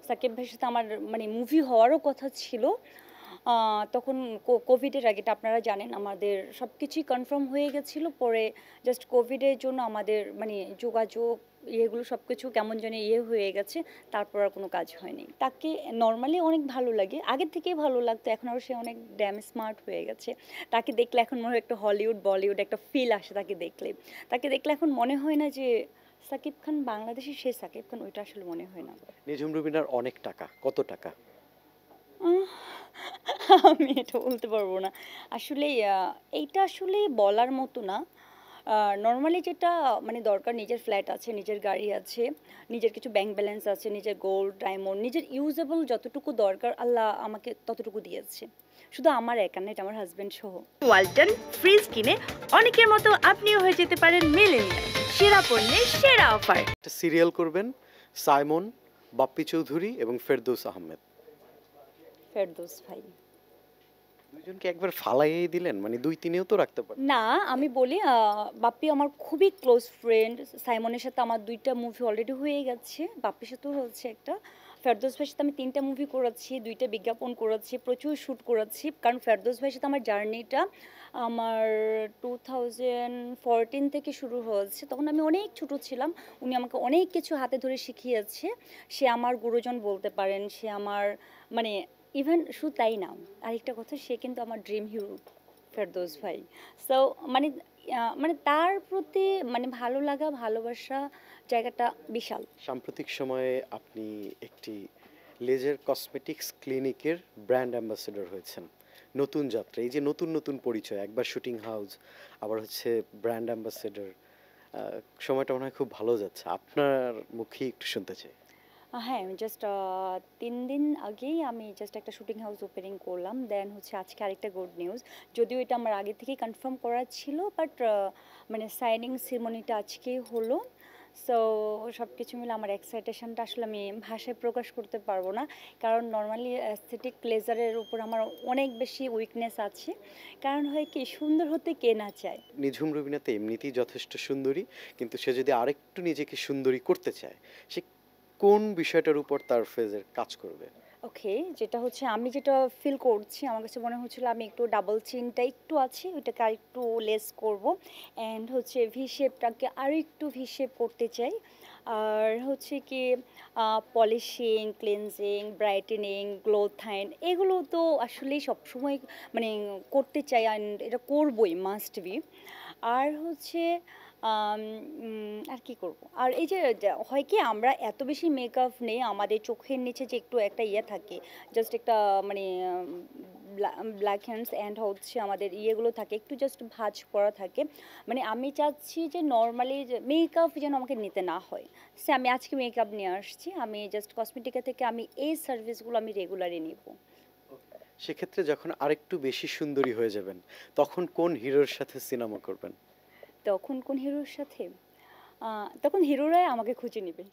সাকিব ভাইয়ের সাথে আমার মানে মুভি হওয়ারও কথা ছিল। তখন কোভিডের আগে, এটা আপনারা জানেন, আমাদের সব কিছুই কনফার্ম হয়ে গেছিল। পরে জাস্ট কোভিডের জন্য আমাদের মানে যোগাযোগ ইয়েগুলো সব কিছু কেমন যেন হয়ে গেছে। তারপর আর কোনো কাজ হয়নি। তাকে নর্মালি অনেক ভালো লাগে, আগের থেকেই ভালো লাগতো, এখন আরও সে অনেক ড্যাম স্মার্ট হয়ে গেছে। তাকে দেখলে এখন মনে হয় একটা হলিউড বলিউড একটা ফিল আসে তাকে দেখলে। তাকে দেখলে এখন মনে হয় না যে সাকিব খান বাংলাদেশি, সে সাকিব খান, ওইটা আসলে মনে হয় না। নিঝুম রুবিনার অনেক টাকা, কত টাকা? উম আমি এটা বলতে পারবো না। আসলে এইটা আসলে বলার মতো না। নরমালি যেটা মানে দরকার, নিজের ফ্ল্যাট আছে, নিজের গাড়ি আছে, নিজের কিছু ব্যাংক ব্যালেন্স আছে, নিজের গোল্ড, ডায়মন্ড, নিজের ইউজেবল যতটুকু দরকার আল্লাহ আমাকে ততটুকু দিয়েছে। শুধু আমার একা না, এটা আমার হাজবেন্ড সহ। ওয়ালটন ফ্রিজ কিনে অনেকের মতো আপনিও হয়ে যেতে পারেন মিলেনিয়াল। সেরা পণ্যের সেরা অফার। একটা সিরিয়াল করবেন সাইমন, বাপ্পি চৌধুরী এবং ফেরদৌস আহমেদ। ফেরদৌস ভাই। দুইজনকে একবার ফালাইয়েই দিলেন, মানে দুই তিনেও তো রাখতে পারেন। না, আমি বলি বাপ্পি আমার খুবই ক্লোজ ফ্রেন্ড। সাইমনের সাথে আমার ২টা মুভি অলরেডি হয়ে গেছে, বাপ্পির সাথেও হচ্ছে একটা। ফেরদৌস ভাইয়ের সাথে আমি ৩টা মুভি করেছি, ২টা বিজ্ঞাপন করেছি, প্রচুর শ্যুট করেছি। কারণ ফেরদৌস ভাইয়ের সাথে আমার জার্নিটা আমার 2014 থেকে শুরু হয়েছে। তখন আমি অনেক ছোট ছিলাম। উনি আমাকে অনেক কিছু হাতে ধরে শিখিয়েছে। সে আমার গুরুজন বলতে পারেন, সে আমার মানে ইভেন শুধু তাই না, আরেকটা কথা, সে কিন্তু আমার ড্রিম হিরো ফেরদৌস ভাই। সো মানে মানে তার প্রতি মানে ভালো লাগা, ভালোবাসা জায়গাটা বিশাল। সাম্প্রতিক সময়ে আপনি একটি লেজার কসমেটিক্স ক্লিনিকের ব্র্যান্ড অ্যাম্বাসেডর হয়েছেন। নতুন যাত্রা, এই যে নতুন নতুন পরিচয়, একবার শুটিং হাউস, আবার হচ্ছে ব্র্যান্ড অ্যাম্বাসেডর, সময়টা মনে হয় খুব ভালো যাচ্ছে। আপনার মুখেই একটু শুনতে চাই। হ্যাঁ, আমি জাস্ট ৩ দিন আগেই আমি জাস্ট একটা শুটিং হাউস ওপেনিং করলাম। দেন হচ্ছে আজকে আরেকটা গুড নিউজ। যদিও এটা আমার আগে থেকেই কনফার্ম করা ছিল, বাট মানে সাইনিং সেরিমনিটা আজকেই হলো। সো সব কিছু মিলে আমার এক্সাইটেশনটা আসলে আমি ভাষায় প্রকাশ করতে পারবো না। কারণ নর্মালি অ্যাস্থেটিক প্লেজারের উপর আমার অনেক বেশি উইকনেস আছে। কারণ হয় কি, সুন্দর হতে কে না চায়? নিঝুম রুবিনা তো এমনিতেই যথেষ্ট সুন্দরী, কিন্তু সে যদি আরেকটু নিজেকে সুন্দরী করতে চায়, সে কোন বিষয়টার উপর তার ফেজের কাজ করবে? ওকে, যেটা হচ্ছে আমি যেটা ফিল করছি, আমার কাছে মনে হচ্ছিল আমি একটু ডাবল চিনটা একটু আছে, ওইটাকে আর একটু লেস করব। অ্যান্ড হচ্ছে ভি শেপটাকে আরও একটু ভি শেপ করতে চাই। আর হচ্ছে কি পলিশিং, ক্লিনজিং, ব্রাইটেনিং, গ্লোথাইন, এগুলো তো আসলেই সবসময় মানে করতে চাই, অ্যান্ড এটা করবই, মাস্ট বি। আর হচ্ছে আর কি করব? আর এই যে হয় কি, আমরা এত বেশি মেকআপ নেই, আমাদের চোখের নিচে যে একটু একটা ইয়ে থাকে, জাস্ট একটা মানে ব্ল্যাক হ্যান্ডস, অ্যান্ড হচ্ছে আমাদের ইয়েগুলো থাকে একটু জাস্ট ভাঁজ করা থাকে। মানে আমি চাচ্ছি যে নর্মালি যে মেকআপ যেন আমাকে নিতে না হয়। সে আমি আজকে মেকআপ নিয়ে আসছি, আমি জাস্ট কসমেটিকা থেকে আমি এই সার্ভিসগুলো আমি রেগুলারই নিব। সেক্ষেত্রে যখন আরেকটু বেশি সুন্দরী হয়ে যাবেন, তখন কোন হিরোর সাথে সিনেমা করবেন? তখন কোন হিরোর সাথে? তখন হিরোরাই আমাকে খুঁজে নেবে।